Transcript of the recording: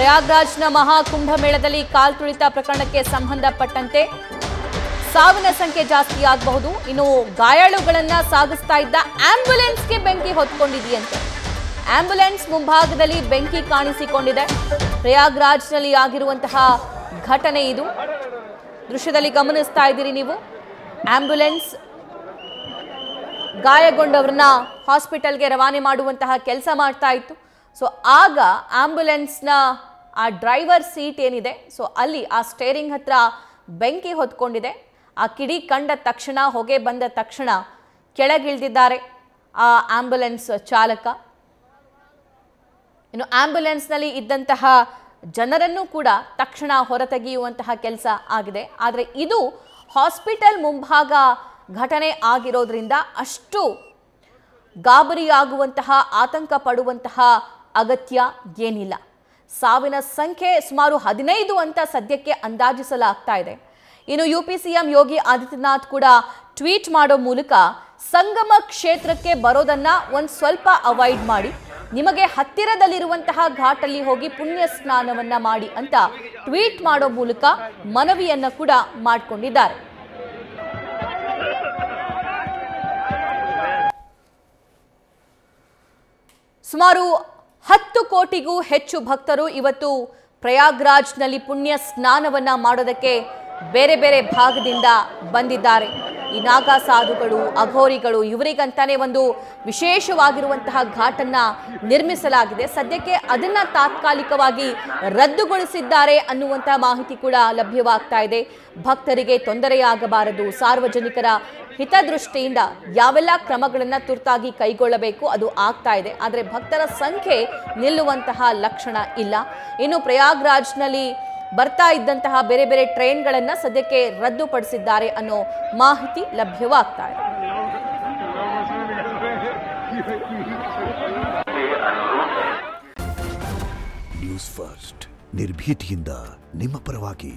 ಪ್ರಯಾಗ್ರಾಜ್ನ ಮಹಾಕುಂಭಮೇಳದಲ್ಲಿ ಕಾಲ್ತುಳಿತ ಪ್ರಕರಣಕ್ಕೆ ಸಂಬಂಧಪಟ್ಟಂತೆ ಸಾವಿನ ಸಂಖ್ಯೆ ಜಾಸ್ತಿ ಆಗಬಹುದು. ಇನ್ನು ಗಾಯಾಳುಗಳನ್ನ ಸಾಗಿಸ್ತಾ ಇದ್ದ ಆಂಬ್ಯುಲೆನ್ಸ್ಗೆ ಬೆಂಕಿ ಹೊತ್ಕೊಂಡಿದೆಯಂತೆ. ಆಂಬ್ಯುಲೆನ್ಸ್ ಮುಂಭಾಗದಲ್ಲಿ ಬೆಂಕಿ ಕಾಣಿಸಿಕೊಂಡಿದೆ. ಪ್ರಯಾಗ್ರಾಜ್ನಲ್ಲಿ ಆಗಿರುವಂತಹ ಘಟನೆ ಇದು. ದೃಶ್ಯದಲ್ಲಿ ಗಮನಿಸ್ತಾ ಇದ್ದೀರಿ ನೀವು. ಆಂಬ್ಯುಲೆನ್ಸ್ ಗಾಯಗೊಂಡವರನ್ನ ಹಾಸ್ಪಿಟಲ್ಗೆ ರವಾನೆ ಮಾಡುವಂತಹ ಕೆಲಸ ಮಾಡ್ತಾ ಇತ್ತು. ಸೊ ಆಗ ಆಂಬ್ಯುಲೆನ್ಸ್ನ ಆ ಡ್ರೈವರ್ ಸೀಟ್ ಏನಿದೆ, ಸೊ ಅಲ್ಲಿ ಆ ಸ್ಟೇರಿಂಗ್ ಹತ್ರ ಬೆಂಕಿ ಹೊತ್ಕೊಂಡಿದೆ. ಆ ಕಿಡಿ ಕಂಡ ತಕ್ಷಣ, ಹೊಗೆ ಬಂದ ತಕ್ಷಣ ಕೆಳಗಿಳಿದಿದ್ದಾರೆ ಆ ಆಂಬ್ಯುಲೆನ್ಸ್ ಚಾಲಕ. ಇನ್ನು ಆಂಬ್ಯುಲೆನ್ಸ್ನಲ್ಲಿ ಇದ್ದಂತಹ ಜನರನ್ನು ಕೂಡ ತಕ್ಷಣ ಹೊರತೆಗೆಯುವಂತಹ ಕೆಲಸ ಆಗಿದೆ. ಆದರೆ ಇದು ಹಾಸ್ಪಿಟಲ್ ಮುಂಭಾಗ ಘಟನೆ ಆಗಿರೋದ್ರಿಂದ ಅಷ್ಟು ಗಾಬರಿಯಾಗುವಂತಹ, ಆತಂಕ ಪಡುವಂತಹ ಅಗತ್ಯ ಏನಿಲ್ಲ. ಸಾವಿನ ಸಂಖ್ಯೆ ಸುಮಾರು 15 ಅಂತ ಸದ್ಯಕ್ಕೆ ಅಂದಾಜಿಸಲಾಗ್ತಾ ಇದೆ. ಇನ್ನು ಯುಪಿ ಸಿಎಂ ಯೋಗಿ ಆದಿತ್ಯನಾಥ್ ಕೂಡ ಟ್ವೀಟ್ ಮಾಡೋ ಮೂಲಕ ಸಂಗಮ ಕ್ಷೇತ್ರಕ್ಕೆ ಬರೋದನ್ನ ಒಂದು ಸ್ವಲ್ಪ ಅವಾಯ್ಡ್ ಮಾಡಿ, ನಿಮಗೆ ಹತ್ತಿರದಲ್ಲಿರುವಂತಹ ಘಾಟಲ್ಲಿ ಹೋಗಿ ಪುಣ್ಯ ಸ್ನಾನವನ್ನ ಮಾಡಿ ಅಂತ ಟ್ವೀಟ್ ಮಾಡೋ ಮೂಲಕ ಮನವಿಯನ್ನ ಕೂಡ ಮಾಡಿಕೊಂಡಿದ್ದಾರೆ. ಸುಮಾರು 10 ಕೋಟಿಗೂ ಹೆಚ್ಚು ಭಕ್ತರು ಇವತ್ತು ಪ್ರಯಾಗ್ರಾಜ್ನಲ್ಲಿ ಪುಣ್ಯ ಸ್ನಾನವನ್ನ ಮಾಡೋದಕ್ಕೆ ಬೇರೆ ಬೇರೆ ಭಾಗದಿಂದ ಬಂದಿದ್ದಾರೆ. ಈ ನಾಗಾ ಸಾಧುಗಳು, ಅಘೋರಿಗಳು, ಇವರಿಗಂತಾನೆ ಒಂದು ವಿಶೇಷವಾಗಿರುವಂತಹ ಘಾಟನ್ನ ನಿರ್ಮಿಸಲಾಗಿದೆ. ಸದ್ಯಕ್ಕೆ ಅದನ್ನ ತಾತ್ಕಾಲಿಕವಾಗಿ ರದ್ದುಗೊಳಿಸಿದ್ದಾರೆ ಅನ್ನುವಂತಹ ಮಾಹಿತಿ ಕೂಡ ಲಭ್ಯವಾಗ್ತಾ ಇದೆ. ಭಕ್ತರಿಗೆ ತೊಂದರೆಯಾಗಬಾರದು, ಸಾರ್ವಜನಿಕರ ಹಿತದೃಷ್ಟಿಯಿಂದ ಯಾವೆಲ್ಲ ಕ್ರಮಗಳನ್ನು ತುರ್ತಾಗಿ ಕೈಗೊಳ್ಳಬೇಕು ಅದು ಆಗ್ತಾ ಇದೆ. ಆದರೆ ಭಕ್ತರ ಸಂಖ್ಯೆ ನಿಲ್ಲುವಂತಹ ಲಕ್ಷಣ ಇಲ್ಲ. ಇನ್ನು ಪ್ರಯಾಗ್ರಾಜ್ನಲ್ಲಿ ಬರ್ತಾ ಇದ್ದಂತಹ ಬೇರೆ ಬೇರೆ ಟ್ರೈನ್ಗಳನ್ನು ಸದ್ಯಕ್ಕೆ ರದ್ದುಪಡಿಸಿದ್ದಾರೆ ಅನ್ನೋ ಮಾಹಿತಿ ಲಭ್ಯವಾಗ್ತಾ ಇದೆ. ನ್ಯೂಸ್ ಫಸ್ಟ್ ನಿರ್ಭೀತಿಯಿಂದ ನಿಮ್ಮ ಪರವಾಗಿ.